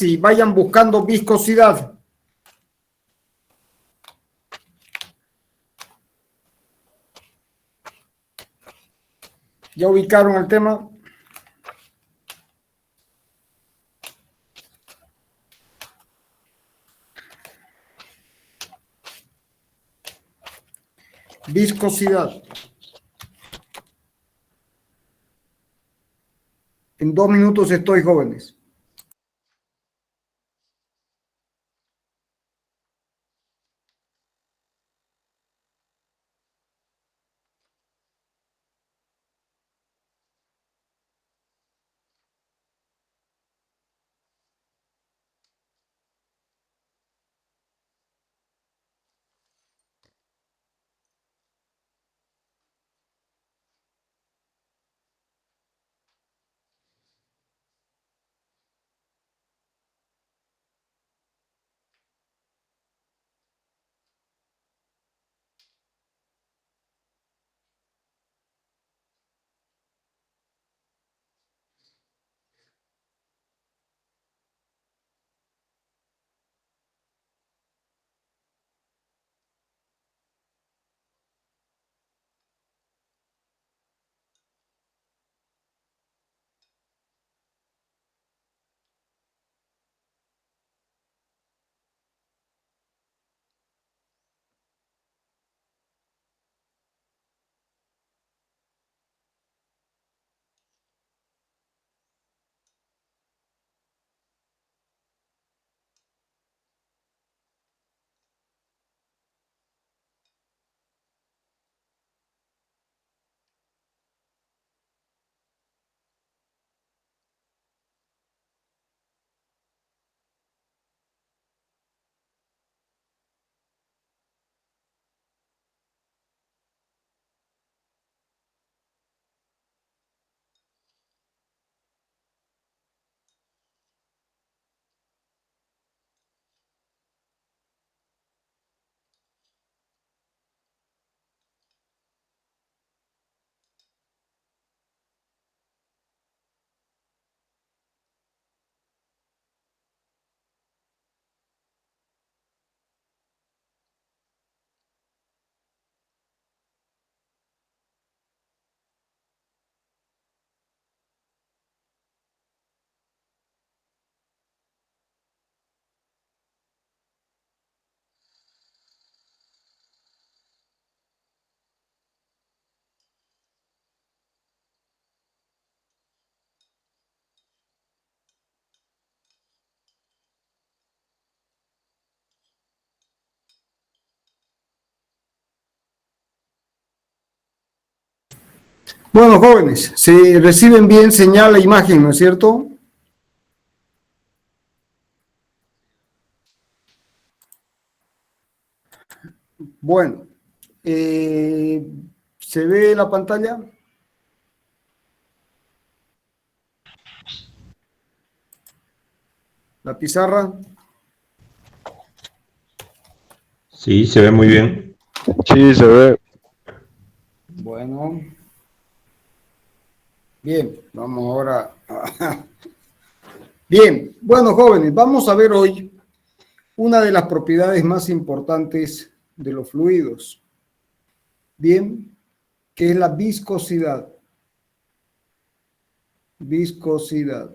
y vayan buscando viscosidad. ¿Ya ubicaron el tema? Viscosidad. En 2 minutos estoy, jóvenes. Bueno, jóvenes, se reciben bien señal e imagen, ¿no es cierto? Bueno, ¿se ve la pantalla? ¿La pizarra? Sí, se ve muy bien. Sí, se ve. Bueno. Bien, vamos ahora a... Bien, bueno, jóvenes, vamos a ver hoy una de las propiedades más importantes de los fluidos. Bien, que es la viscosidad. Viscosidad.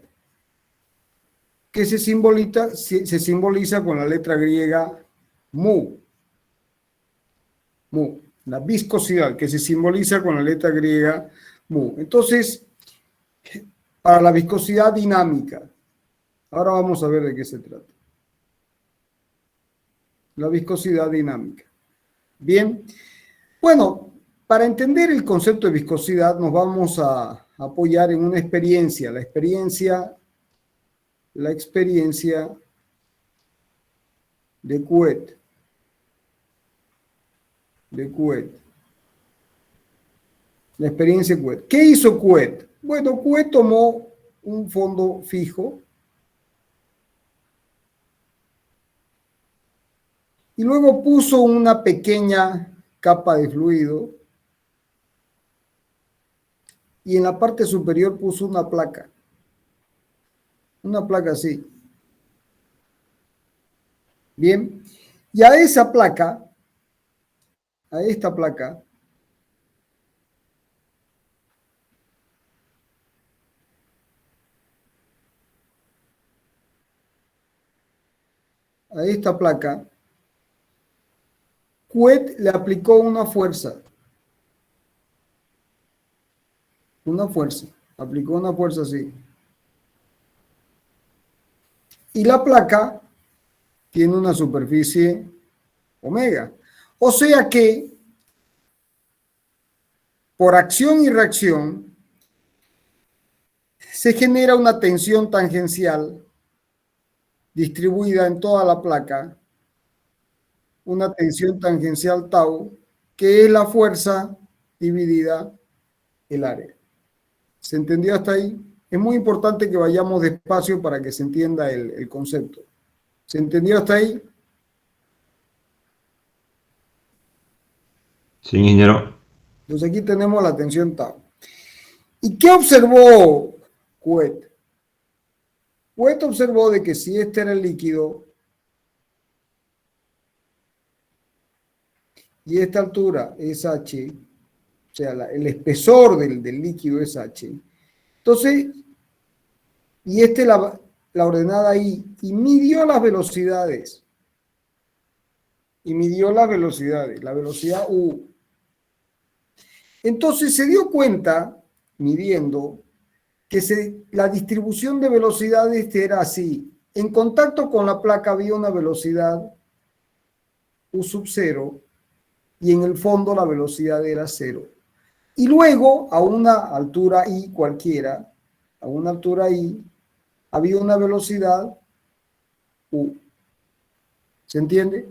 Que se simboliza con la letra griega mu. Mu. La viscosidad, que se simboliza con la letra griega mu. Entonces, para la viscosidad dinámica, ahora vamos a ver de qué se trata. La viscosidad dinámica. Bien, bueno, para entender el concepto de viscosidad nos vamos a apoyar en una experiencia, la experiencia de Couette. La experiencia de Couette. ¿Qué hizo Couette? Bueno, Couette tomó un fondo fijo y luego puso una pequeña capa de fluido y en la parte superior puso una placa así. Bien, y a esa placa, a esta placa, Couette le aplicó una fuerza, aplicó una fuerza así. Y la placa tiene una superficie omega. O sea que, por acción y reacción, se genera una tensión tangencial distribuida en toda la placa, una tensión tangencial tau, que es la fuerza dividida el área. ¿Se entendió hasta ahí? Es muy importante que vayamos despacio para que se entienda el concepto. ¿Se entendió hasta ahí? Sí, ingeniero. Entonces aquí tenemos la tensión tau. ¿Y qué observó Couette? Couette observó de que si este era el líquido y esta altura es h, o sea, el espesor del líquido es h, entonces, y la ordenada I, y midió las velocidades, la velocidad U. Entonces se dio cuenta, midiendo, que la distribución de velocidades era así. En contacto con la placa había una velocidad U sub 0 y en el fondo la velocidad era 0. Y luego, a una altura I cualquiera, a una altura I, había una velocidad U. ¿Se entiende?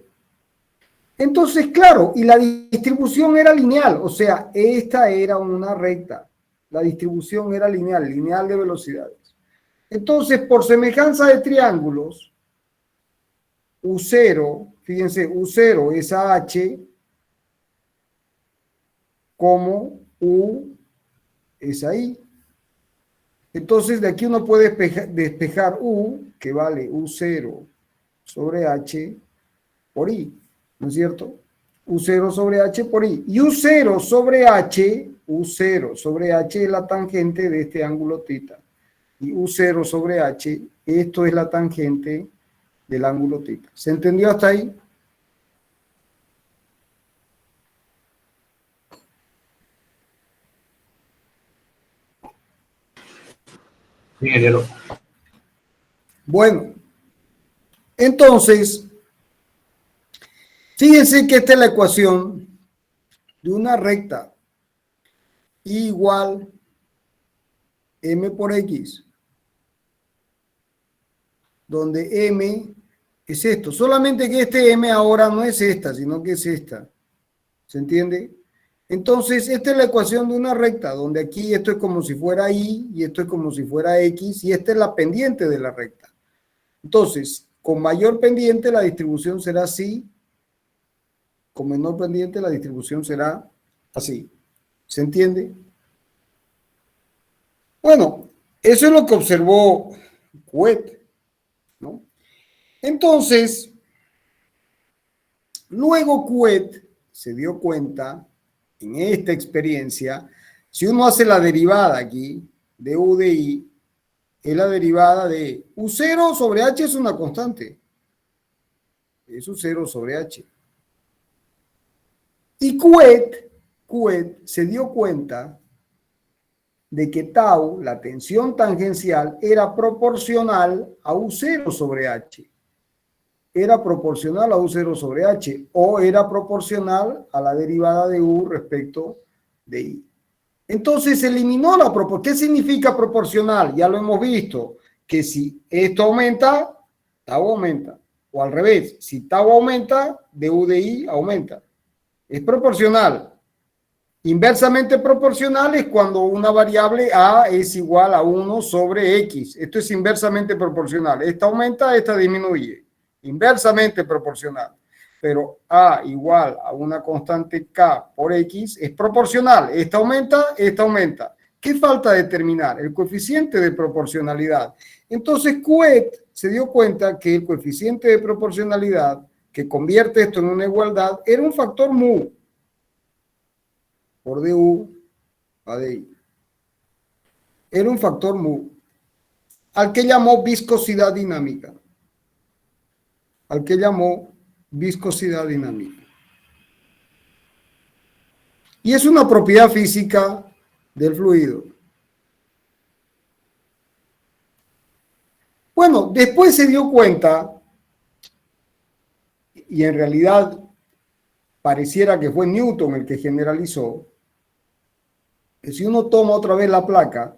Entonces, claro, y la distribución era lineal, o sea, esta era una recta. La distribución era lineal de velocidades. Entonces, por semejanza de triángulos, U0, fíjense, U0 es AH, como U es ahí. Entonces, de aquí uno puede despejar U, que vale U0 sobre H por I, ¿no es cierto? U0 sobre H por I. Y U0 sobre H es la tangente de este ángulo θ. Y U0 sobre H, esto es la tangente del ángulo θ. ¿Se entendió hasta ahí? Sí, ingeniero. Bueno, entonces, fíjense que esta es la ecuación de una recta I igual M por X, donde M es esto. Solamente que este M ahora no es esta, sino que es esta. ¿Se entiende? Entonces, esta es la ecuación de una recta, donde aquí esto es como si fuera Y y esto es como si fuera X y esta es la pendiente de la recta. Entonces, con mayor pendiente la distribución será así, con menor pendiente la distribución será así. ¿Se entiende? Bueno, eso es lo que observó Couette, ¿no? Entonces, luego Couette se dio cuenta, en esta experiencia, si uno hace la derivada aquí, de U de I, es la derivada de U0 sobre H es una constante. Es U0 sobre H. Y Couette se dio cuenta de que tau, la tensión tangencial, era proporcional a U0 sobre H. Era proporcional a U0 sobre H o era proporcional a la derivada de U respecto de I. Entonces se eliminó la proporción. ¿Qué significa proporcional? Ya lo hemos visto, que si esto aumenta, tau aumenta. O al revés, si tau aumenta, du de I aumenta. Es proporcional. Inversamente proporcional es cuando una variable A es igual a 1 sobre X. Esto es inversamente proporcional. Esta aumenta, esta disminuye. Inversamente proporcional. Pero A igual a una constante K por X es proporcional. Esta aumenta, esta aumenta. ¿Qué falta determinar? El coeficiente de proporcionalidad. Entonces Coué se dio cuenta que el coeficiente de proporcionalidad que convierte esto en una igualdad era un factor mu por du a di. Era un factor mu, al que llamó viscosidad dinámica. Al que llamó viscosidad dinámica. Y es una propiedad física del fluido. Bueno, después se dio cuenta, y en realidad pareciera que fue Newton el que generalizó, que si uno toma otra vez la placa,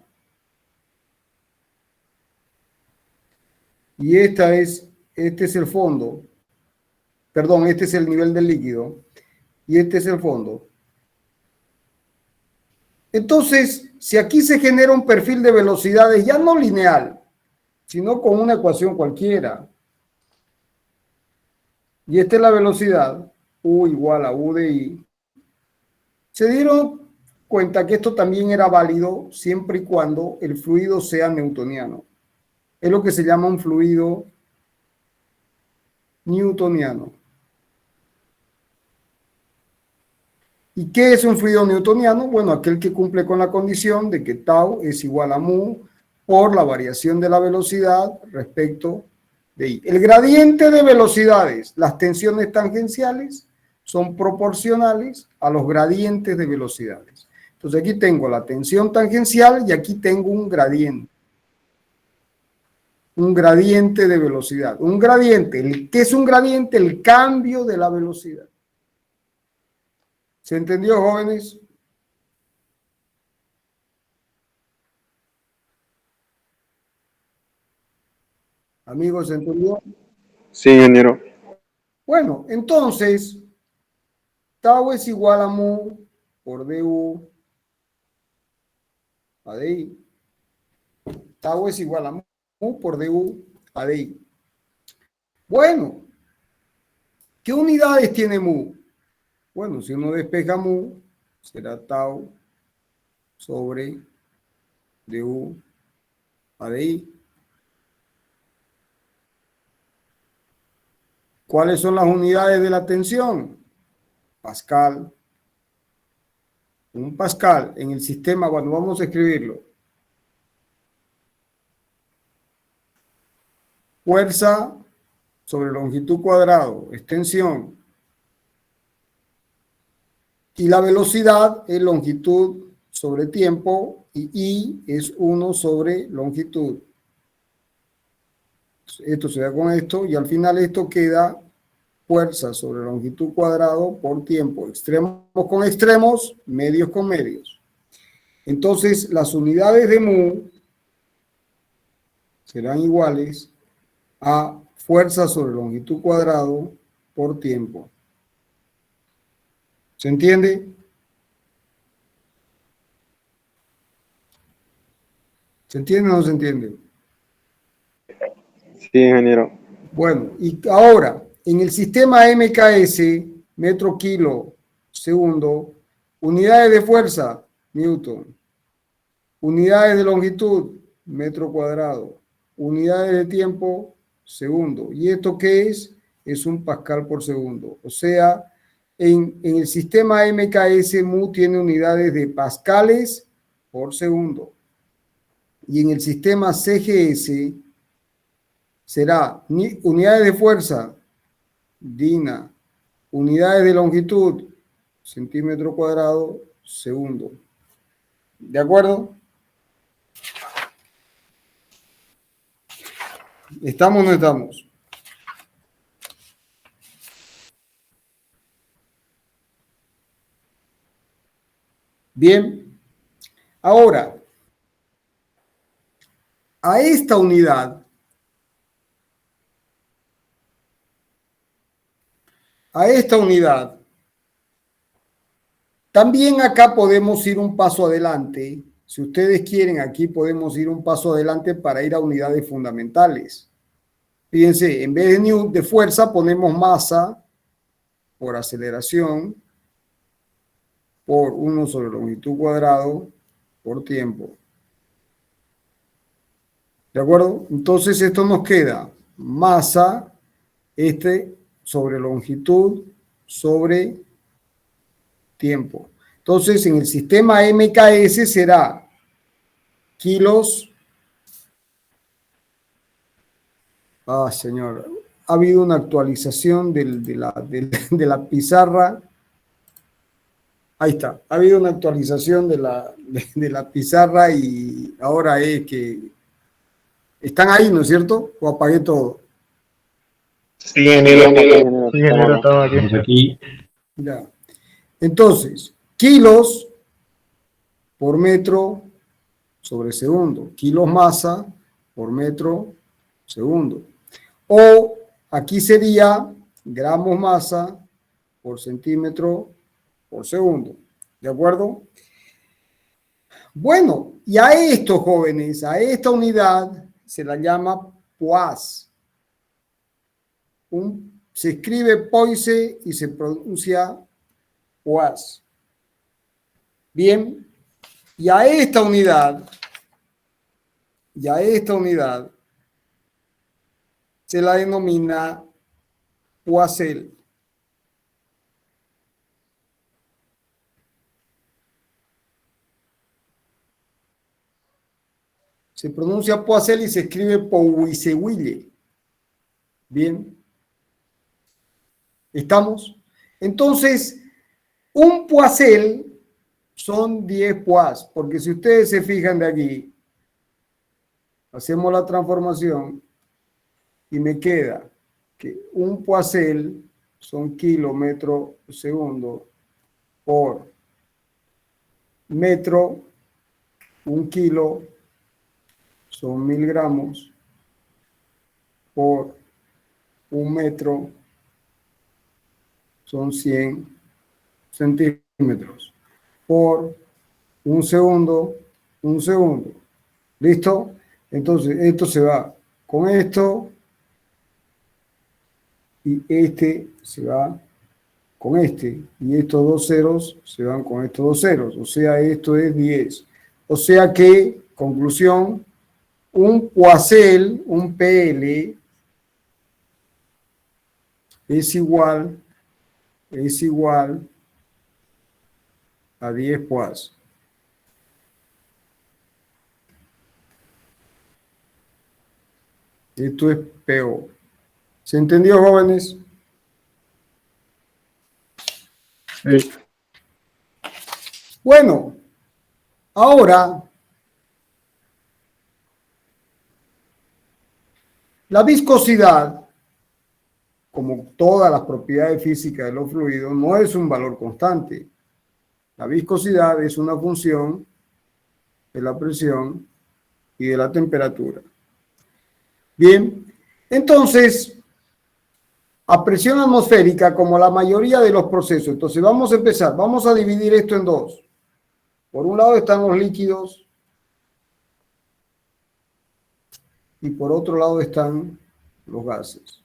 y este es el fondo, perdón, este es el nivel del líquido, y este es el fondo. Entonces, si aquí se genera un perfil de velocidades ya no lineal, sino con una ecuación cualquiera, y esta es la velocidad, U igual a U de I, se dieron cuenta que esto también era válido siempre y cuando el fluido sea newtoniano. Es lo que se llama un fluido newtoniano. ¿Y qué es un fluido newtoniano? Bueno, aquel que cumple con la condición de que tau es igual a mu por la variación de la velocidad respecto de I. El gradiente de velocidades, las tensiones tangenciales, son proporcionales a los gradientes de velocidades. Entonces aquí tengo la tensión tangencial y aquí tengo un gradiente. Un gradiente de velocidad. Un gradiente, ¿qué es un gradiente? El cambio de la velocidad. ¿Se entendió, jóvenes? Amigos, ¿se entendió? Sí, ingeniero. Bueno, entonces, tau es igual a mu por du a di. Tau es igual a mu por du a di. Bueno, ¿qué unidades tiene mu? Bueno, si uno despeja mu, será tau sobre du a di. ¿Cuáles son las unidades de la tensión? Pascal. Un pascal en el sistema, bueno, vamos a escribirlo. Fuerza sobre longitud cuadrado, extensión. Y la velocidad es longitud sobre tiempo y I es 1 sobre longitud. Esto se da con esto y al final esto queda fuerza sobre longitud cuadrado por tiempo. Extremos con extremos, medios con medios. Entonces las unidades de mu serán iguales a fuerza sobre longitud cuadrado por tiempo. ¿Se entiende? ¿Se entiende o no se entiende? Sí, ingeniero. Bueno, y ahora, en el sistema MKS, metro kilo segundo, unidades de fuerza, Newton, unidades de longitud, metro cuadrado, unidades de tiempo, segundo. ¿Y esto qué es? Es un pascal por segundo. O sea, en el sistema MKS, mu tiene unidades de pascales por segundo. Y en el sistema CGS será unidades de fuerza, Dina, unidades de longitud, centímetro cuadrado, segundo. ¿De acuerdo? ¿Estamos o no estamos? Bien. Ahora, a esta unidad, también acá podemos ir un paso adelante. Si ustedes quieren, aquí podemos ir un paso adelante para ir a unidades fundamentales. Fíjense, en vez de fuerza ponemos masa por aceleración por 1 sobre longitud cuadrado por tiempo. ¿De acuerdo? Entonces esto nos queda masa, sobre longitud, sobre tiempo. Entonces en el sistema MKS será kilos. Ah, señor, ha habido una actualización de la pizarra. Ahí está, ha habido una actualización de la pizarra y ahora es que están ahí, ¿no es cierto? ¿O apagué todo? Sí, ingeniero, estamos aquí. Estamos aquí. Ya. Entonces, kilos por metro sobre segundo. Kilos masa por metro segundo. O aquí sería gramos masa por centímetro por segundo. ¿De acuerdo? Bueno, y a esto, jóvenes, a esta unidad se la llama poise. Se escribe poise y se pronuncia poise. Bien, y a esta unidad se la denomina Poiseuille. Se pronuncia Poiseuille y se escribe Poiseuille. Bien. ¿Estamos? Entonces, un Poiseuille son 10 pois, porque si ustedes se fijan de aquí, hacemos la transformación y me queda que un Poiseuille son kilómetros segundo por metro, un kilo son 1000 gramos por un metro son 100 centímetros por un segundo. ¿Listo? Entonces, esto se va con esto y este se va con este. Y estos dos ceros se van con estos dos ceros. O sea, esto es 10. O sea que, conclusión, un Poiseuille, un PL, es igual a 10 pois. Esto es PO. ¿Se entendió, jóvenes? Sí. Bueno, ahora la viscosidad, como todas las propiedades físicas de los fluidos, no es un valor constante. La viscosidad es una función de la presión y de la temperatura. Bien, entonces, a presión atmosférica, como la mayoría de los procesos, entonces vamos a empezar, vamos a dividir esto en dos. Por un lado están los líquidos y por otro lado están los gases.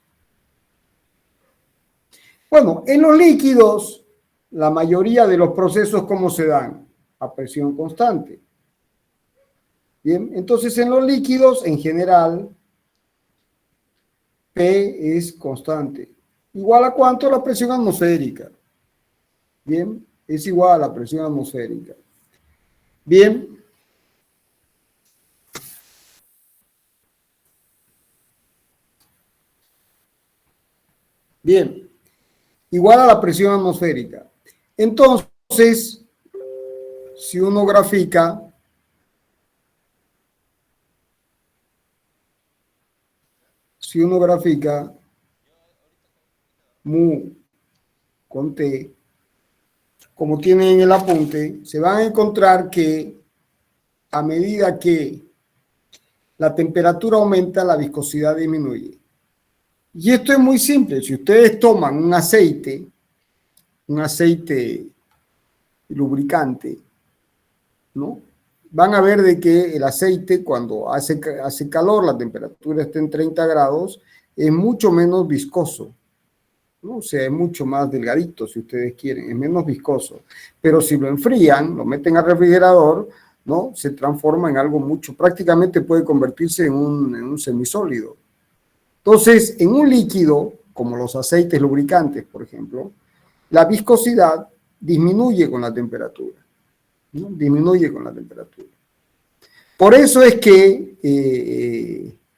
Bueno, en los líquidos, la mayoría de los procesos, ¿cómo se dan? A presión constante. Bien, entonces en los líquidos, en general, P es constante. ¿Igual a cuánto? La presión atmosférica. Bien, es igual a la presión atmosférica. Bien. Bien. Igual a la presión atmosférica. Entonces, si uno grafica, mu con T, como tienen en el apunte, se van a encontrar que a medida que la temperatura aumenta, la viscosidad disminuye. Y esto es muy simple. Si ustedes toman un aceite lubricante, ¿no? Van a ver de que el aceite, cuando hace calor, la temperatura está en 30 grados, es mucho menos viscoso, ¿no? O sea, es mucho más delgadito, si ustedes quieren, es menos viscoso. Pero si lo enfrían, lo meten al refrigerador, ¿no? Se transforma en algo mucho, prácticamente puede convertirse en un semisólido. Entonces, en un líquido, como los aceites lubricantes, por ejemplo, la viscosidad disminuye con la temperatura, ¿no? Disminuye con la temperatura. Por eso es que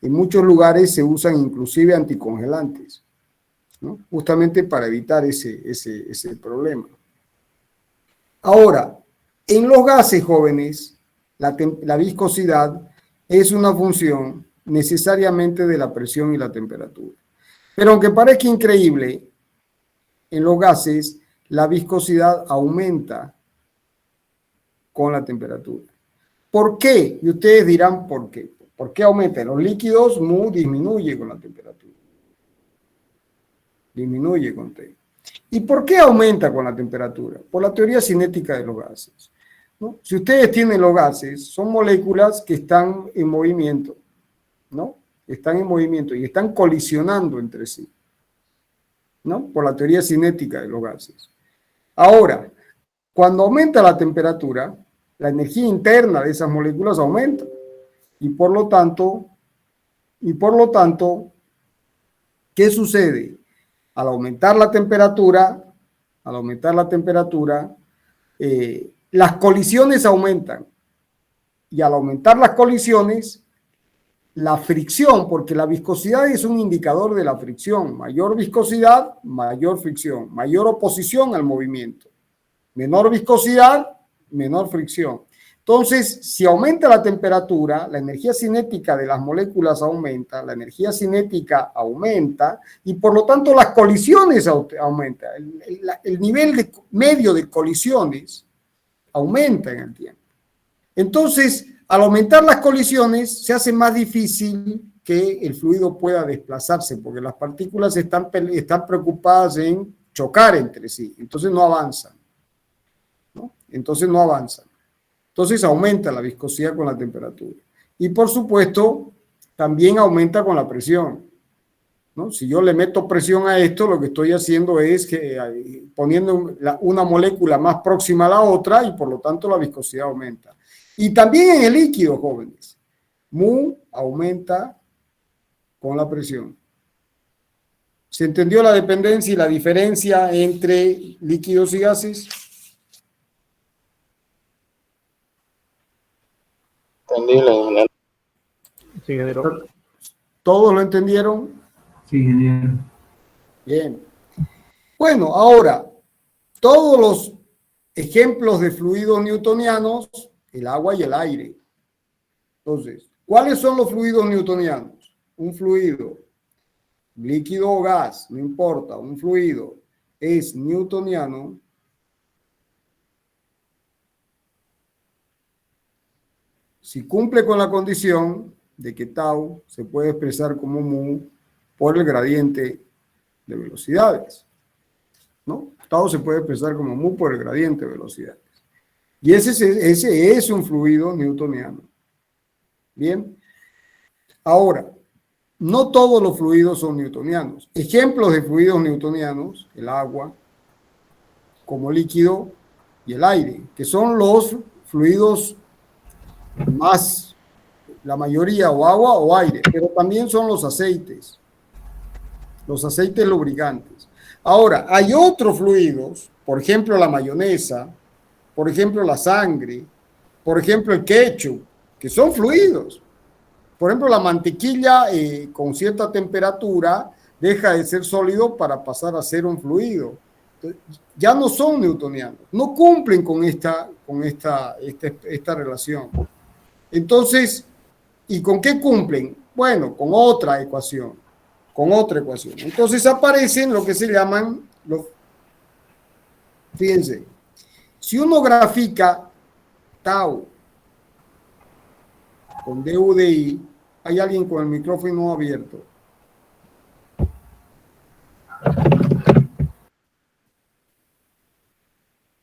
en muchos lugares se usan inclusive anticongelantes, ¿no? Justamente para evitar ese problema. Ahora, en los gases, jóvenes, la viscosidad es una función necesariamente de la presión y la temperatura. Pero aunque parezca increíble, en los gases la viscosidad aumenta con la temperatura. ¿Por qué? Y ustedes dirán ¿por qué? ¿Por qué aumenta? En los líquidos, mu disminuye con la temperatura. Disminuye con T. ¿Y por qué aumenta con la temperatura? Por la teoría cinética de los gases, ¿no? Si ustedes tienen los gases, son moléculas que están en movimiento, ¿no? Están en movimiento y están colisionando entre sí, ¿no? Por la teoría cinética de los gases. Ahora, cuando aumenta la temperatura, la energía interna de esas moléculas aumenta y por lo tanto, ¿qué sucede? Al aumentar la temperatura, las colisiones aumentan y al aumentar las colisiones, la fricción, porque la viscosidad es un indicador de la fricción, mayor viscosidad, mayor fricción, mayor oposición al movimiento, menor viscosidad, menor fricción. Entonces, si aumenta la temperatura, la energía cinética de las moléculas aumenta, la energía cinética aumenta y por lo tanto las colisiones aumentan. El nivel medio de colisiones aumenta en el tiempo. Entonces, al aumentar las colisiones, se hace más difícil que el fluido pueda desplazarse porque las partículas están preocupadas en chocar entre sí, entonces no avanzan, ¿no? Entonces aumenta la viscosidad con la temperatura. Y por supuesto, también aumenta con la presión, ¿no? Si yo le meto presión a esto, lo que estoy haciendo es que poniendo una molécula más próxima a la otra y por lo tanto la viscosidad aumenta. Y también en el líquido, jóvenes, mu aumenta con la presión. ¿Se entendió la dependencia y la diferencia entre líquidos y gases? Entendible. Sí, ingeniero. ¿Todos lo entendieron? Sí, ingeniero. Bien. Bueno, ahora, todos los ejemplos de fluidos newtonianos, el agua y el aire. Entonces, ¿cuáles son los fluidos newtonianos? Un fluido, líquido o gas, no importa, un fluido es newtoniano si cumple con la condición de que tau se puede expresar como mu por el gradiente de velocidades, ¿no? Tau se puede expresar como mu por el gradiente de velocidades. Y ese es un fluido newtoniano. Bien. Ahora, no todos los fluidos son newtonianos. Ejemplos de fluidos newtonianos, el agua, como líquido, y el aire, que son los fluidos más, la mayoría, o agua o aire, pero también son los aceites lubricantes. Ahora, hay otros fluidos, por ejemplo la mayonesa, por ejemplo la sangre, por ejemplo el ketchup, que son fluidos. Por ejemplo, la mantequilla con cierta temperatura deja de ser sólido para pasar a ser un fluido. Entonces, ya no son newtonianos, no cumplen con esta relación. Entonces, ¿y con qué cumplen? Bueno, con otra ecuación. Entonces aparecen lo que se llaman fíjense, si uno grafica tau con du de i, hay alguien con el micrófono abierto.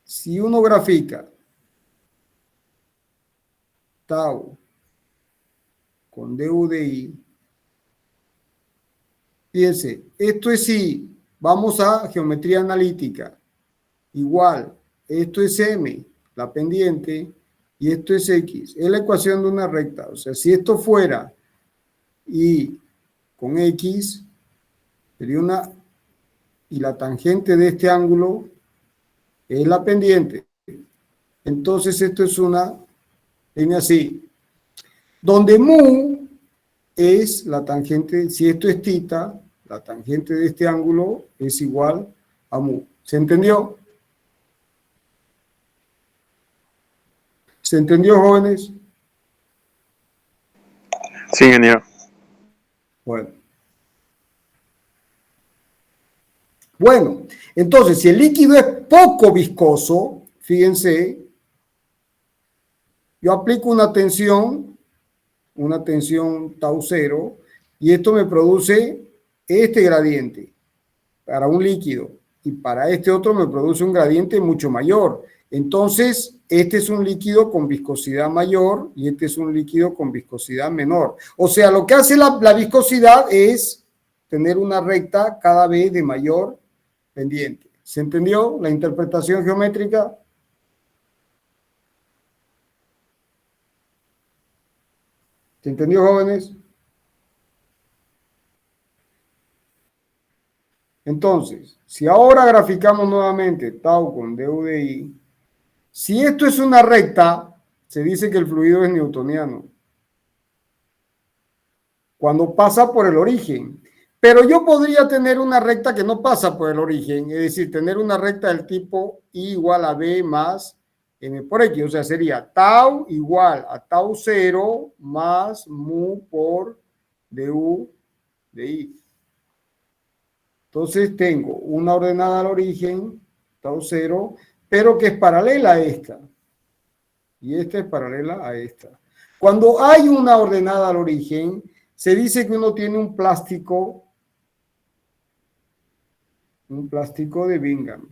Si uno grafica tau con du de i, fíjense, esto es i, vamos a geometría analítica, igual, esto es m, la pendiente, y esto es X. Es la ecuación de una recta. O sea, si esto fuera Y con X, sería una, y la tangente de este ángulo es la pendiente. Entonces esto es una línea así, donde mu es la tangente, si esto es tita, la tangente de este ángulo es igual a mu. ¿Se entendió? ¿Se entendió, jóvenes? Sí, ingeniero. Bueno, entonces si el líquido es poco viscoso, fíjense, yo aplico una tensión tau cero, y esto me produce este gradiente para un líquido, y para este otro me produce un gradiente mucho mayor. Entonces, este es un líquido con viscosidad mayor y este es un líquido con viscosidad menor. O sea, lo que hace la viscosidad es tener una recta cada vez de mayor pendiente. ¿Se entendió la interpretación geométrica? ¿Se entendió, jóvenes? Entonces, si ahora graficamos nuevamente tau con du de i, si esto es una recta, se dice que el fluido es newtoniano cuando pasa por el origen. Pero yo podría tener una recta que no pasa por el origen, es decir, tener una recta del tipo I igual a B más M por X, o sea, sería tau igual a tau 0 más mu por du de I. Entonces tengo una ordenada al origen, tau 0, pero que es paralela a esta. Y esta es paralela a esta. Cuando hay una ordenada al origen, se dice que uno tiene un plástico de Bingham.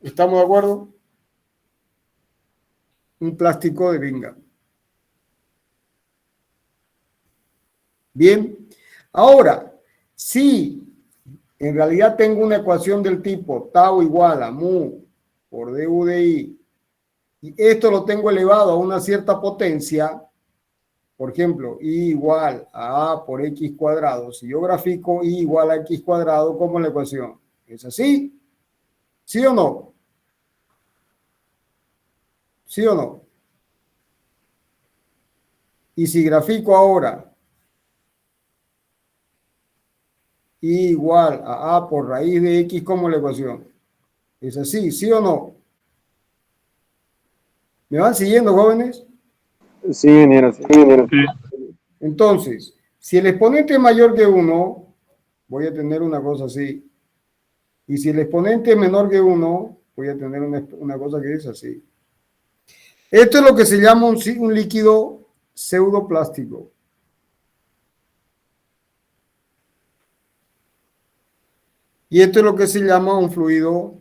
¿Estamos de acuerdo? Un plástico de Bingham. Bien. Ahora, si en realidad tengo una ecuación del tipo tau igual a mu por du de i, y esto lo tengo elevado a una cierta potencia, por ejemplo, i igual a por x cuadrado. Si yo grafico i igual a x cuadrado, ¿cómo es la ecuación? ¿Es así? ¿Sí o no? ¿Sí o no? Y si grafico ahora i igual a por raíz de x, ¿cómo es la ecuación? ¿Es así? ¿Sí o no? ¿Me van siguiendo, jóvenes? Sí, ingeniero. Sí, ingeniero. Entonces, si el exponente es mayor que 1, voy a tener una cosa así. Y si el exponente es menor que 1, voy a tener una cosa que es así. Esto es lo que se llama un líquido pseudoplástico. Y esto es lo que se llama un fluido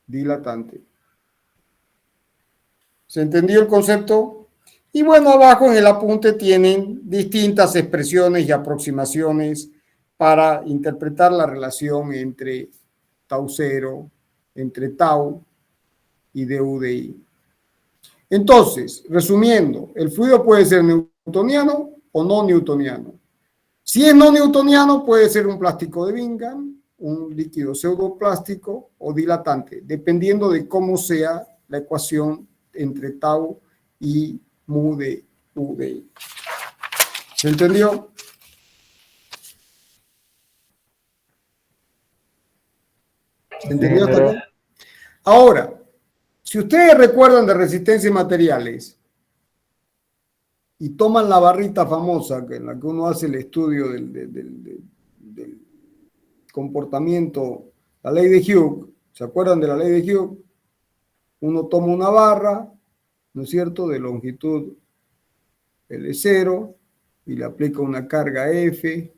dilatante. ¿Se entendió el concepto? Y bueno, abajo en el apunte tienen distintas expresiones y aproximaciones para interpretar la relación entre tau 0, entre tau y du de i. Entonces, resumiendo, el fluido puede ser newtoniano o no newtoniano. Si es no newtoniano, puede ser un plástico de Bingham, un líquido pseudoplástico o dilatante, dependiendo de cómo sea la ecuación entre tau y mu de u de i. ¿Se entendió? ¿Se entendió hasta acá? Ahora, si ustedes recuerdan de resistencia y materiales y toman la barrita famosa en la que uno hace el estudio del comportamiento, la ley de Hughes, ¿se acuerdan de la ley de Hughes? Uno toma una barra, ¿no es cierto?, de longitud L0 y le aplica una carga F,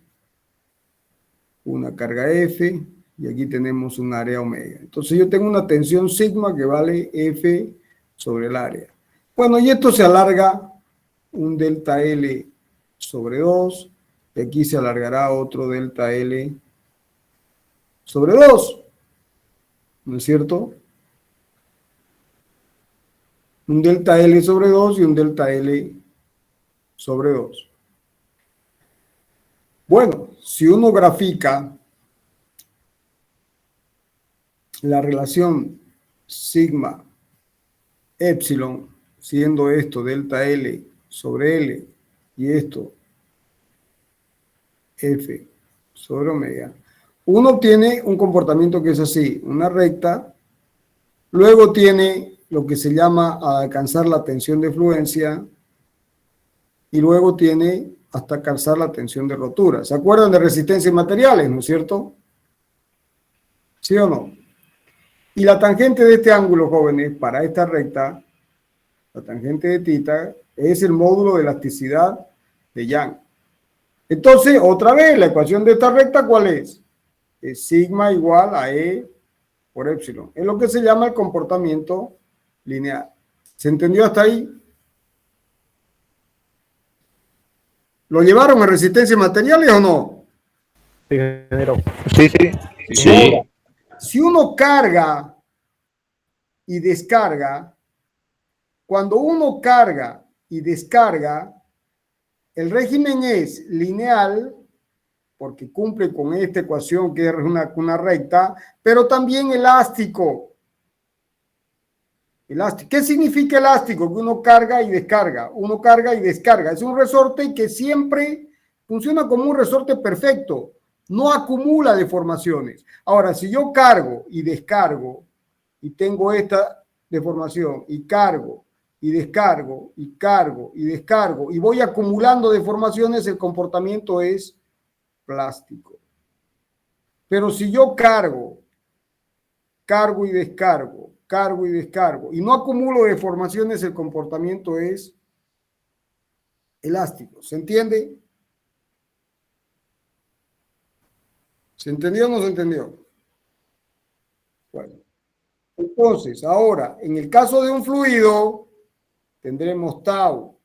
y aquí tenemos un área omega. Entonces yo tengo una tensión sigma que vale F sobre el área. Bueno, y esto se alarga un delta L sobre 2, y aquí se alargará otro delta L sobre 2. ¿No es cierto? Un delta L sobre 2 y un delta L sobre 2. Bueno, si uno grafica la relación sigma epsilon, siendo esto delta L sobre L y esto F sobre omega, uno obtiene un comportamiento que es así, una recta, luego tiene lo que se llama alcanzar la tensión de fluencia y luego tiene hasta alcanzar la tensión de rotura. ¿Se acuerdan de resistencia en materiales, no es cierto? ¿Sí o no? Y la tangente de este ángulo, jóvenes, para esta recta, la tangente de θ, es el módulo de elasticidad de Young. Entonces, otra vez, la ecuación de esta recta, ¿cuál es? Es sigma igual a E por epsilon. Es lo que se llama el comportamiento lineal. ¿Se entendió hasta ahí? ¿Lo llevaron a resistencia en materiales o no? Sí, ingeniero. Sí, sí. Sí. Ahora, si uno carga y descarga, cuando uno carga y descarga, el régimen es lineal, porque cumple con esta ecuación que es una recta, pero también elástico. Elástico. ¿Qué significa elástico? Que uno carga y descarga. Uno carga y descarga. Es un resorte que siempre funciona como un resorte perfecto. No acumula deformaciones. Ahora, si yo cargo y descargo y tengo esta deformación y cargo y descargo y cargo y descargo y voy acumulando deformaciones, el comportamiento es plástico. Pero si yo cargo y descargo, cargo y descargo, y no acumulo deformaciones, el comportamiento es elástico. ¿Se entiende? ¿Se entendió o no se entendió? Bueno, entonces, ahora, en el caso de un fluido, tendremos tau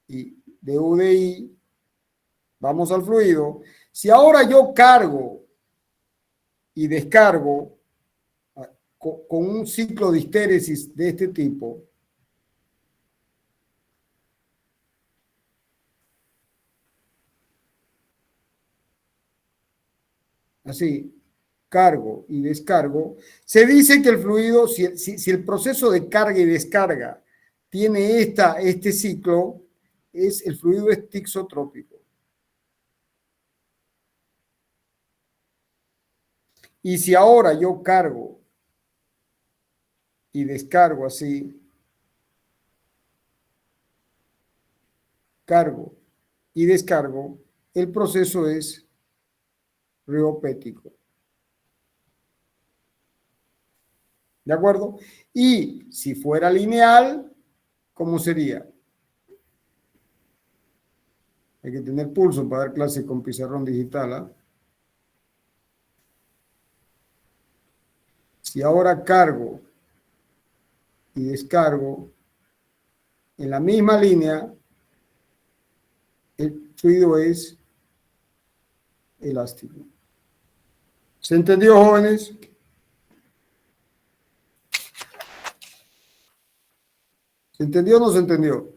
y du de I. Vamos al fluido. Si ahora yo cargo y descargo con un ciclo de histéresis de este tipo, así, cargo y descargo, se dice que el fluido, si el proceso de carga y descarga tiene este ciclo, el fluido es tixotrópico. Y si ahora yo cargo y descargo así, cargo y descargo, el proceso es reopético. ¿De acuerdo? Y si fuera lineal, ¿cómo sería? Hay que tener pulso para dar clases con pizarrón digital, ¿eh? Si ahora cargo y descargo en la misma línea, el fluido es elástico. ¿Se entendió, jóvenes? ¿Se entendió o no se entendió?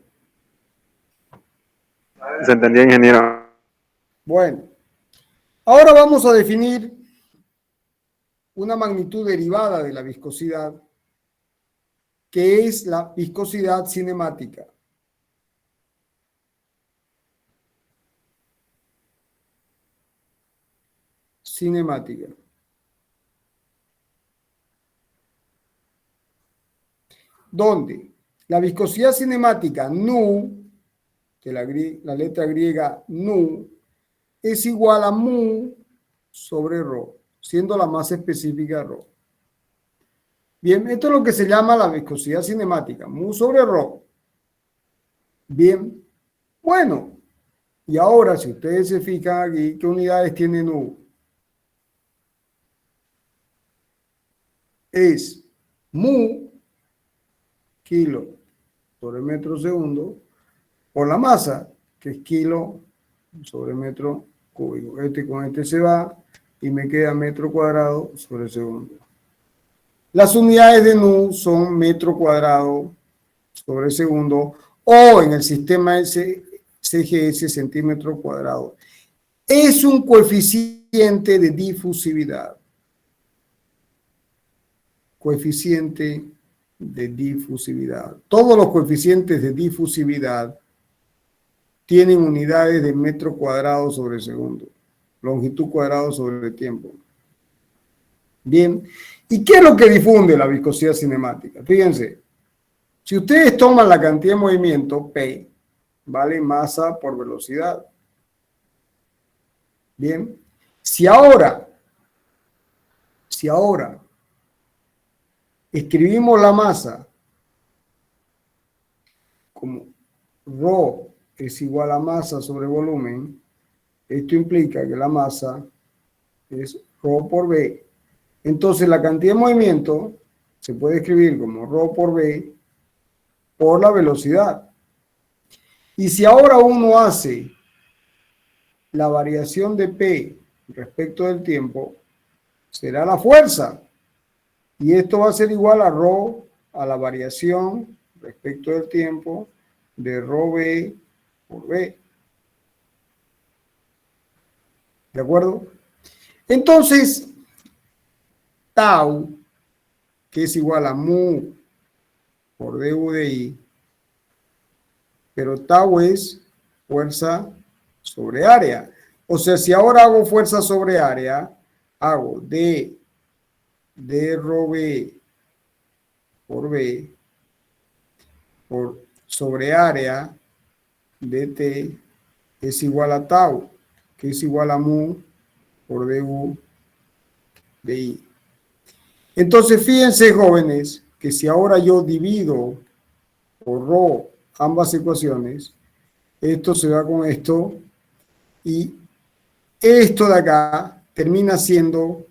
Se entendió, ingeniero. Bueno, ahora vamos a definir una magnitud derivada de la viscosidad, que es la viscosidad cinemática. Cinemática. Donde la viscosidad cinemática nu, de la letra griega nu, es igual a mu sobre rho, siendo la más específica rho. Bien, esto es lo que se llama la viscosidad cinemática, mu sobre rho. Bien, bueno, y ahora si ustedes se fijan aquí, ¿qué unidades tiene nu? Es mu, kilo sobre metro segundo, por la masa, que es kilo sobre metro cúbico. Este con este se va, y me queda metro cuadrado sobre segundo. Las unidades de nu son metro cuadrado sobre segundo o en el sistema CGS centímetro cuadrado. Es un coeficiente de difusividad. Coeficiente de difusividad. Todos los coeficientes de difusividad tienen unidades de metro cuadrado sobre segundo, longitud cuadrado sobre tiempo. Bien, ¿y qué es lo que difunde la viscosidad cinemática? Fíjense, si ustedes toman la cantidad de movimiento, P, vale masa por velocidad. Bien, si ahora escribimos la masa como ρ es igual a masa sobre volumen, esto implica que la masa es ρ por B. Entonces la cantidad de movimiento se puede escribir como ρ por B por la velocidad. Y si ahora uno hace la variación de P respecto del tiempo, será la fuerza. Y esto va a ser igual a ρ a la variación respecto del tiempo de ρb por B. ¿De acuerdo? Entonces, tau, que es igual a mu por du de I, pero tau es fuerza sobre área. O sea, si ahora hago fuerza sobre área, hago d ρb por B sobre área dt es igual a tau, que es igual a mu por du de I. Entonces, fíjense, jóvenes, que si ahora yo divido por ρ ambas ecuaciones, esto se va con esto y esto de acá termina siendo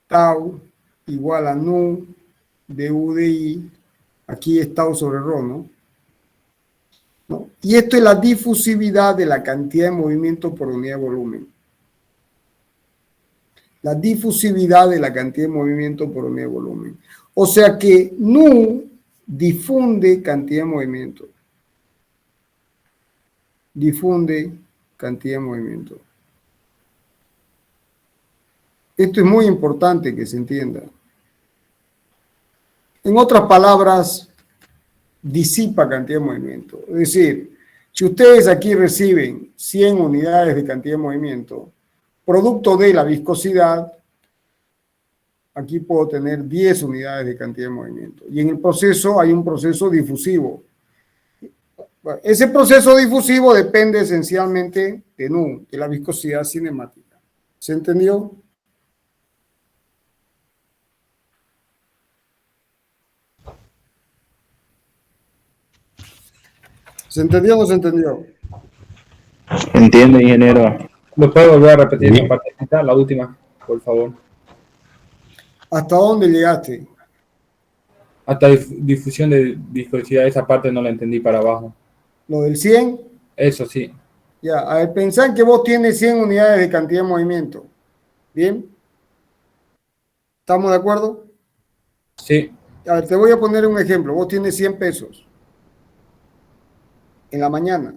tau igual a nu de u de I, aquí es tau sobre ρ, ¿no? Y esto es la difusividad de la cantidad de movimiento por unidad de volumen. La difusividad de la cantidad de movimiento por unidad de volumen. O sea que nu difunde cantidad de movimiento. Difunde cantidad de movimiento. Esto es muy importante que se entienda. En otras palabras, disipa cantidad de movimiento. Es decir, si ustedes aquí reciben 100 unidades de cantidad de movimiento, producto de la viscosidad, aquí puedo tener 10 unidades de cantidad de movimiento. Y en el proceso hay un proceso difusivo. Ese proceso difusivo depende esencialmente de nu, de la viscosidad cinemática. ¿Se entendió? ¿Se entendió o no se entendió? Entiendo, ingeniero. ¿Lo puedo volver a repetir la parte, la última, por favor? ¿Hasta dónde llegaste? Hasta difusión de viscosidad, esa parte no la entendí para abajo. ¿Lo del 100? Eso sí. Ya, a ver, pensá que vos tienes 100 unidades de cantidad de movimiento. ¿Bien? ¿Estamos de acuerdo? Sí. A ver, te voy a poner un ejemplo. Vos tienes 100 pesos en la mañana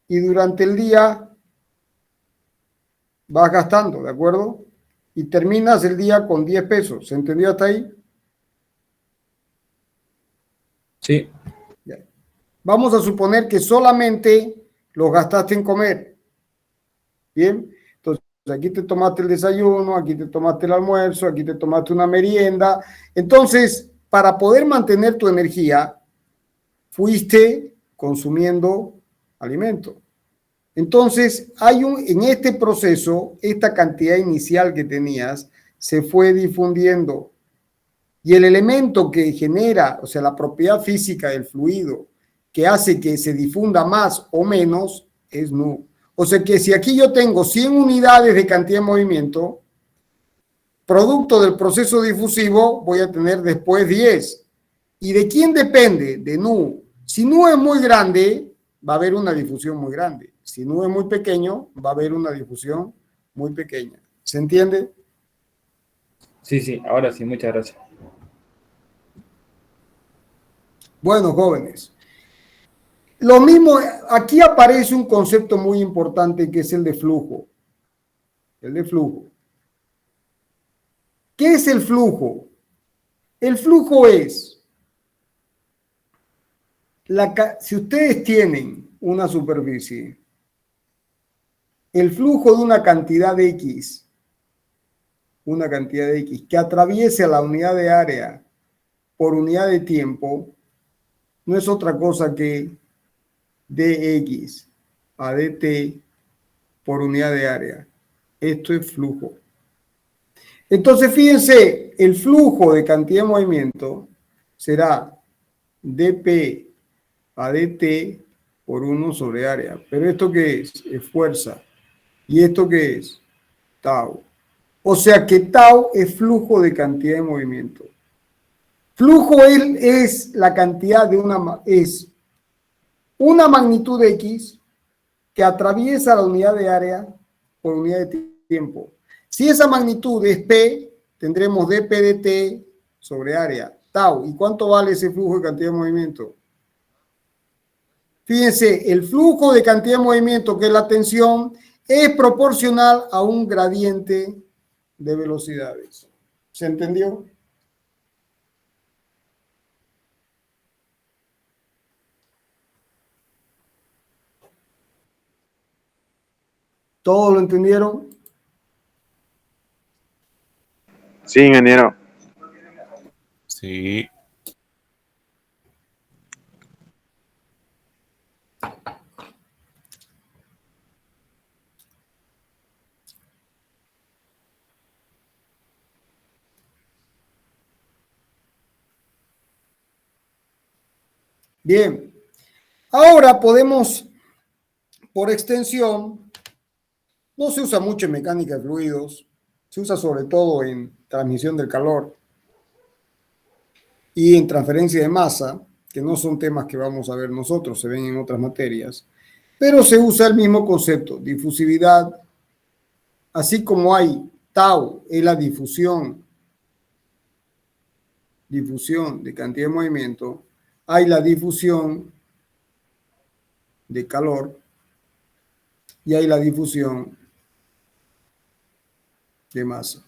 y durante el día vas gastando, ¿de acuerdo? Y terminas el día con 10 pesos. ¿Se entendió hasta ahí? Sí. Ya. Vamos a suponer que solamente los gastaste en comer. ¿Bien? Entonces, aquí te tomaste el desayuno, aquí te tomaste el almuerzo, aquí te tomaste una merienda. Entonces, para poder mantener tu energía, fuiste consumiendo alimento. Entonces, en este proceso, esta cantidad inicial que tenías se fue difundiendo. Y el elemento que genera, o sea, la propiedad física del fluido que hace que se difunda más o menos es nu. O sea que si aquí yo tengo 100 unidades de cantidad de movimiento, producto del proceso difusivo, voy a tener después 10. ¿Y de quién depende? De nu. Si nu es muy grande, va a haber una difusión muy grande. Si nu es muy pequeño, va a haber una difusión muy pequeña. ¿Se entiende? Sí, sí, ahora sí, muchas gracias. Bueno, jóvenes. Lo mismo, aquí aparece un concepto muy importante que es el de flujo. El de flujo. ¿Qué es el flujo? El flujo es, si ustedes tienen una superficie, el flujo de una cantidad de X, que atraviese a la unidad de área por unidad de tiempo, no es otra cosa que dx a dt por unidad de área. Esto es flujo. Entonces, fíjense, el flujo de cantidad de movimiento será dp a dt por 1 sobre área. ¿Pero esto qué es? Es fuerza. ¿Y esto qué es? Tau. O sea que tau es flujo de cantidad de movimiento. Flujo es la cantidad de una magnitud X que atraviesa la unidad de área por unidad de tiempo. Si esa magnitud es P, tendremos dP dt sobre área, tau. ¿Y cuánto vale ese flujo de cantidad de movimiento? Fíjense, el flujo de cantidad de movimiento, que es la tensión, es proporcional a un gradiente de velocidades. ¿Se entendió? ¿Todos lo entendieron? Sí, ingeniero. Sí. Bien. Ahora podemos, por extensión, no se usa mucho en mecánica de fluidos, se usa sobre todo en transmisión del calor y en transferencia de masa, que no son temas que vamos a ver nosotros, se ven en otras materias, pero se usa el mismo concepto, difusividad, así como hay tau, es la difusión de cantidad de movimiento, hay la difusión de calor y hay la difusión de masa.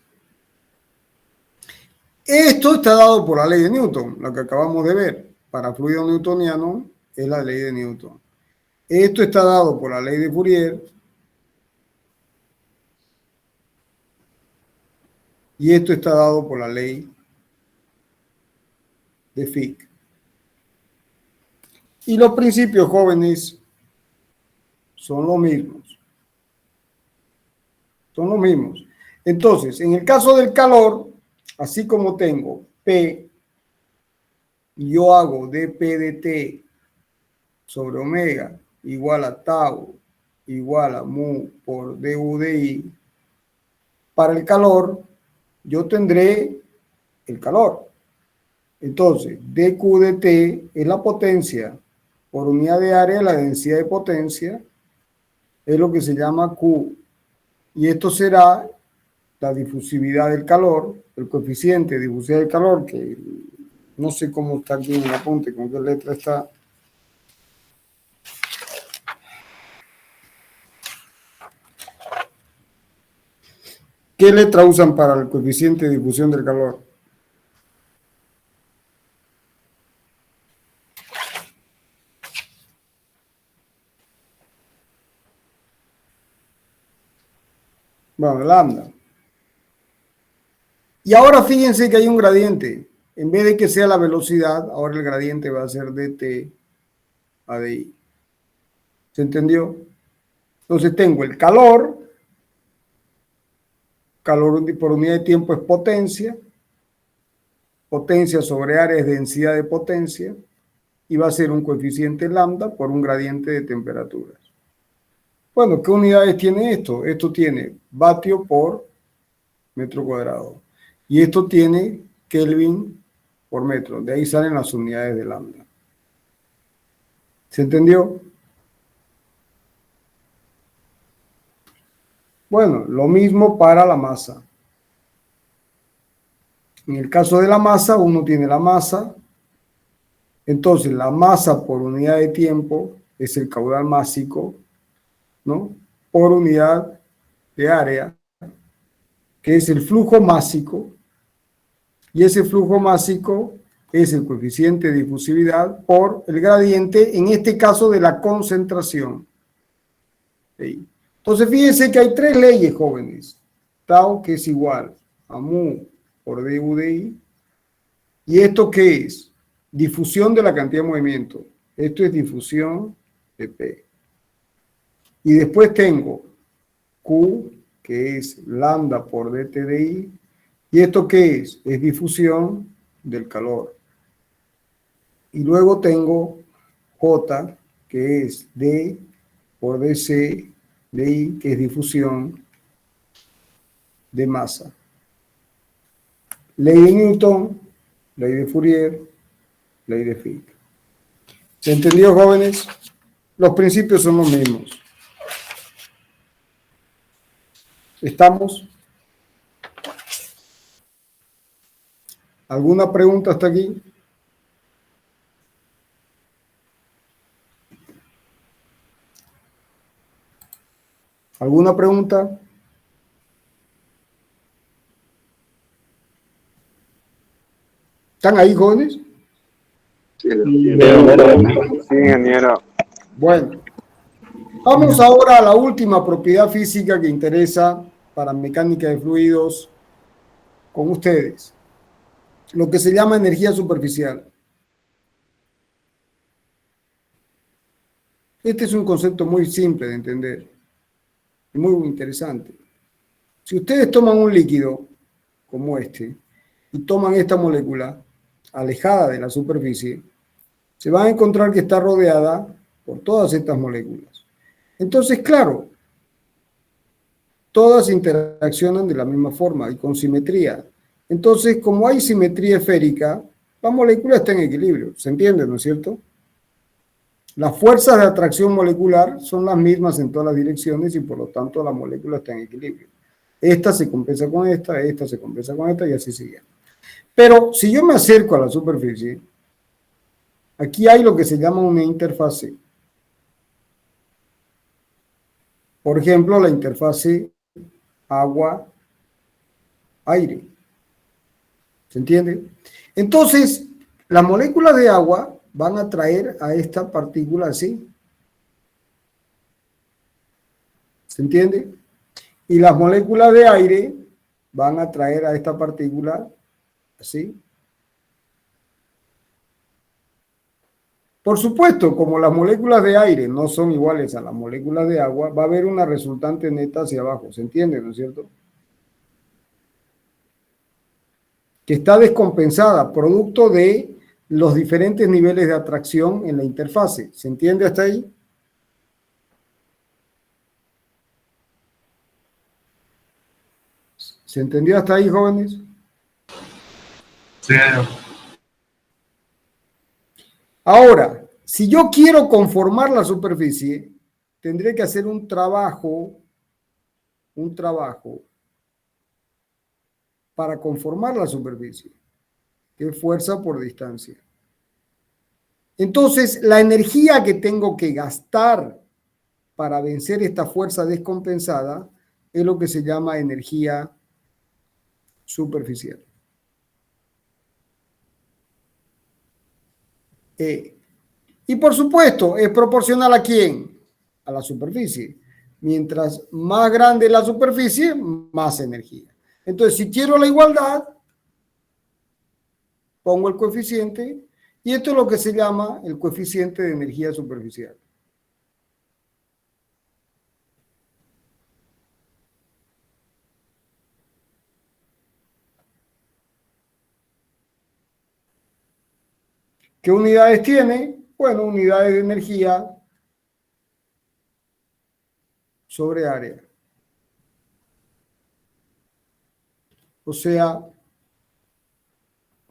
Esto está dado por la ley de Newton, lo que acabamos de ver. Para fluido newtoniano es la ley de Newton. Esto está dado por la ley de Fourier y esto está dado por la ley de Fick. Y los principios, jóvenes, son los mismos. Son los mismos. Entonces, en el caso del calor, así como tengo P, yo hago dP dt sobre omega igual a tau igual a mu por du di. Para el calor, yo tendré el calor. Entonces, dQ dt es la potencia por unidad de área, la densidad de potencia, es lo que se llama Q. Y esto será la difusividad del calor, el coeficiente de difusividad del calor, que no sé cómo está aquí en el apunte, con qué letra está. ¿Qué letra usan para el coeficiente de difusión del calor? Bueno, lambda. Y ahora fíjense que hay un gradiente. En vez de que sea la velocidad, ahora el gradiente va a ser dt a di. ¿Se entendió? Entonces tengo el calor por unidad de tiempo es potencia sobre área es densidad de potencia, y va a ser un coeficiente lambda por un gradiente de temperaturas. Bueno, ¿qué unidades tiene esto? Esto tiene vatio por metro cuadrado. Y esto tiene Kelvin por metro. De ahí salen las unidades de lambda. ¿Se entendió? Bueno, lo mismo para la masa. En el caso de la masa, uno tiene la masa. Entonces, la masa por unidad de tiempo es el caudal másico, ¿no? Por unidad de área, que es el flujo másico. Y ese flujo másico es el coeficiente de difusividad por el gradiente, en este caso de la concentración. ¿Sí? Entonces, fíjense que hay tres leyes, jóvenes. Tau, que es igual a mu por du de i. ¿Y esto qué es? Difusión de la cantidad de movimiento. Esto es difusión de P. Y después tengo Q, que es lambda por dt de I. ¿Y esto qué es? Es difusión del calor. Y luego tengo J, que es D por dc de I, que es difusión de masa. Ley de Newton, ley de Fourier, ley de Fick. ¿Se entendió, jóvenes? Los principios son los mismos. ¿Estamos? ¿Alguna pregunta hasta aquí? ¿Alguna pregunta? ¿Están ahí, jóvenes? Sí, ingeniero. Bueno, vamos ahora a la última propiedad física que interesa para mecánica de fluidos con ustedes, lo que se llama energía superficial. Este es un concepto muy simple de entender y muy interesante. Si ustedes toman un líquido como este y toman esta molécula alejada de la superficie, se van a encontrar que está rodeada por todas estas moléculas. Entonces, claro, todas interaccionan de la misma forma y con simetría. Entonces, como hay simetría esférica, la molécula está en equilibrio. ¿Se entiende, no es cierto? Las fuerzas de atracción molecular son las mismas en todas las direcciones y por lo tanto la molécula está en equilibrio. Esta se compensa con esta se compensa con esta y así sigue. Pero si yo me acerco a la superficie, aquí hay lo que se llama una interfase. Por ejemplo, la interfase agua-aire. ¿Se entiende? Entonces, las moléculas de agua van a atraer a esta partícula así. ¿Se entiende? Y las moléculas de aire van a atraer a esta partícula así. Por supuesto, como las moléculas de aire no son iguales a las moléculas de agua, va a haber una resultante neta hacia abajo. ¿Se entiende, no es cierto? Que está descompensada, producto de los diferentes niveles de atracción en la interfase. ¿Se entiende hasta ahí? ¿Se entendió hasta ahí, jóvenes? Sí, Ahora, si yo quiero conformar la superficie, tendré que hacer un trabajo para conformar la superficie, que es fuerza por distancia. Entonces, la energía que tengo que gastar para vencer esta fuerza descompensada es lo que se llama energía superficial. Y por supuesto, es proporcional ¿a quién? A la superficie. Mientras más grande la superficie, más energía. Entonces, si quiero la igualdad, pongo el coeficiente, y esto es lo que se llama el coeficiente de energía superficial. ¿Qué unidades tiene? Bueno, unidades de energía sobre área. O sea,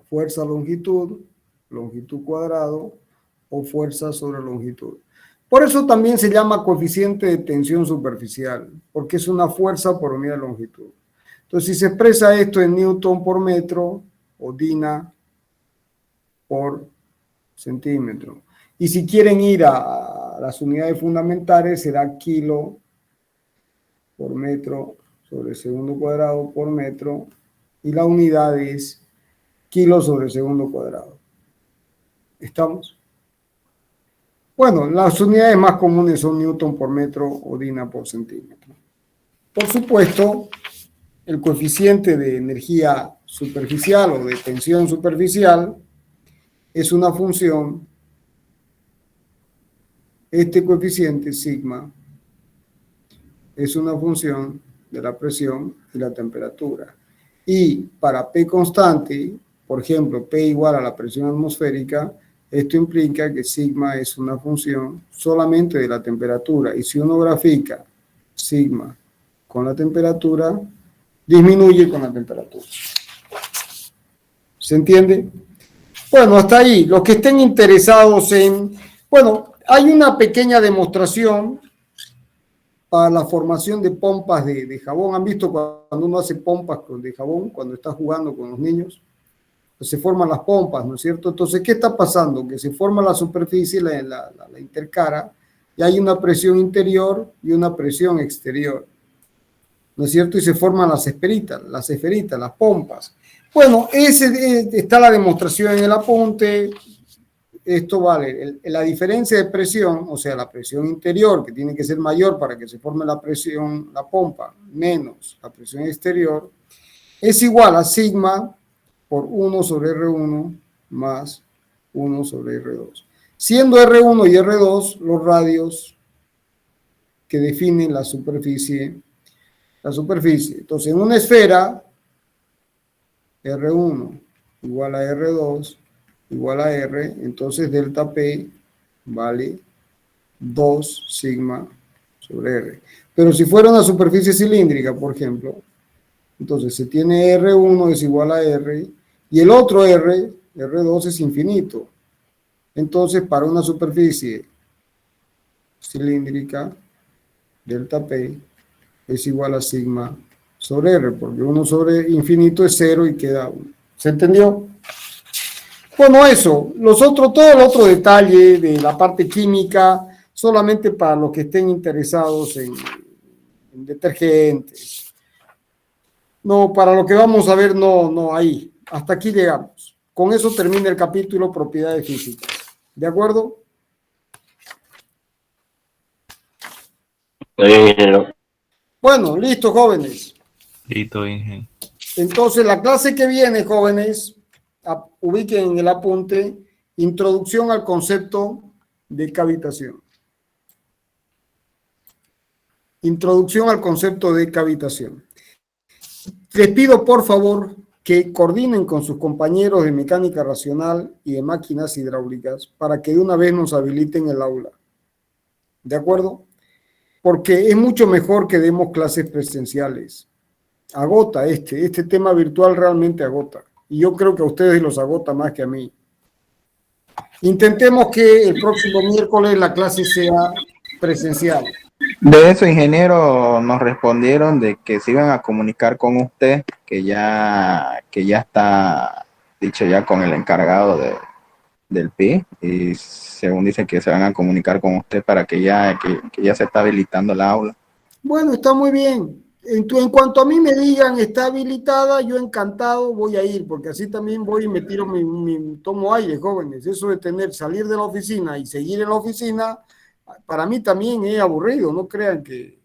fuerza longitud, longitud cuadrado, o fuerza sobre longitud. Por eso también se llama coeficiente de tensión superficial, porque es una fuerza por unidad de longitud. Entonces, si se expresa esto en Newton por metro o Dina por centímetro. Y si quieren ir a las unidades fundamentales, será kilo por metro sobre segundo cuadrado por metro, y la unidad es kilo sobre segundo cuadrado. ¿Estamos? Bueno, las unidades más comunes son Newton por metro o Dina por centímetro. Por supuesto, el coeficiente de energía superficial o de tensión superficial es una función, este coeficiente sigma es una función de la presión y la temperatura. Y para P constante, por ejemplo, P igual a la presión atmosférica, esto implica que sigma es una función solamente de la temperatura. Y si uno grafica sigma con la temperatura, disminuye con la temperatura. ¿Se entiende? Bueno, hasta ahí. Los que estén interesados en... Bueno, hay una pequeña demostración para la formación de pompas de jabón. ¿Han visto cuando uno hace pompas de jabón, cuando está jugando con los niños? Pues se forman las pompas, ¿no es cierto? Entonces, ¿qué está pasando? Que se forma la superficie, la intercara, y hay una presión interior y una presión exterior, ¿no es cierto? Y se forman las esferitas, las pompas. Bueno, está la demostración en el apunte. Esto vale, la diferencia de presión, o sea, la presión interior, que tiene que ser mayor para que se forme la presión, la pompa, menos la presión exterior, es igual a sigma por 1 sobre R1 más 1 sobre R2. Siendo R1 y R2 los radios que definen la superficie. Entonces, en una esfera, R1 igual a R2 igual a R, entonces delta P vale 2 sigma sobre R. Pero si fuera una superficie cilíndrica, por ejemplo, entonces se tiene R1 es igual a R, y el otro R, R2 es infinito. Entonces, para una superficie cilíndrica, delta P es igual a sigma sobre R, porque 1 sobre infinito es 0 y queda 1. ¿Se entendió? Bueno, eso. Todo el otro detalle de la parte química, solamente para los que estén interesados en detergentes. No, para lo que vamos a ver, no, ahí. Hasta aquí llegamos. Con eso termina el capítulo propiedades físicas. ¿De acuerdo? Bueno, listo, jóvenes. Listo, Inge. Entonces, la clase que viene, jóvenes, ubiquen en el apunte, introducción al concepto de cavitación. Introducción al concepto de cavitación. Les pido, por favor, que coordinen con sus compañeros de mecánica racional y de máquinas hidráulicas para que de una vez nos habiliten el aula. ¿De acuerdo? Porque es mucho mejor que demos clases presenciales. Agota este tema virtual realmente agota. Y yo creo que a ustedes los agota más que a mí. Intentemos que el próximo miércoles la clase sea presencial. De eso, ingeniero, nos respondieron de que se iban a comunicar con usted, que ya está dicho ya con el encargado del PI, y según dice que se van a comunicar con usted para que ya se está habilitando la aula. Bueno, está muy bien. En cuanto a mí me digan está habilitada, yo encantado voy a ir, porque así también voy y me tiro tomo aire, jóvenes. Eso de salir de la oficina y seguir en la oficina, para mí también es aburrido, no crean que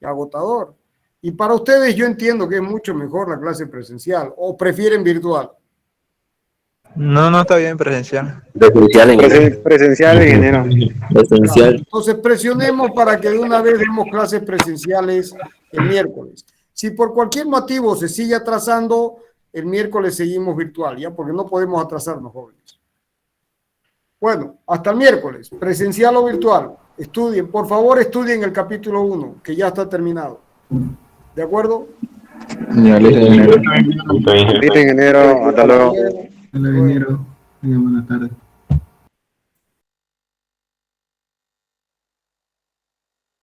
agotador. Y para ustedes yo entiendo que es mucho mejor la clase presencial, o prefieren virtual. No, está bien presencial. Presencial, ingeniero. Presencial. Entonces presionemos para que de una vez demos clases presenciales el miércoles. Si por cualquier motivo se sigue atrasando, el miércoles seguimos virtual, ¿ya? Porque no podemos atrasarnos, jóvenes. Bueno, hasta el miércoles, presencial o virtual. Estudien, por favor, estudien el capítulo 1, que ya está terminado. ¿De acuerdo? Ya, listo, ingeniero. Listo, ingeniero. Hasta luego. Hola, ingeniero. Buenas tardes.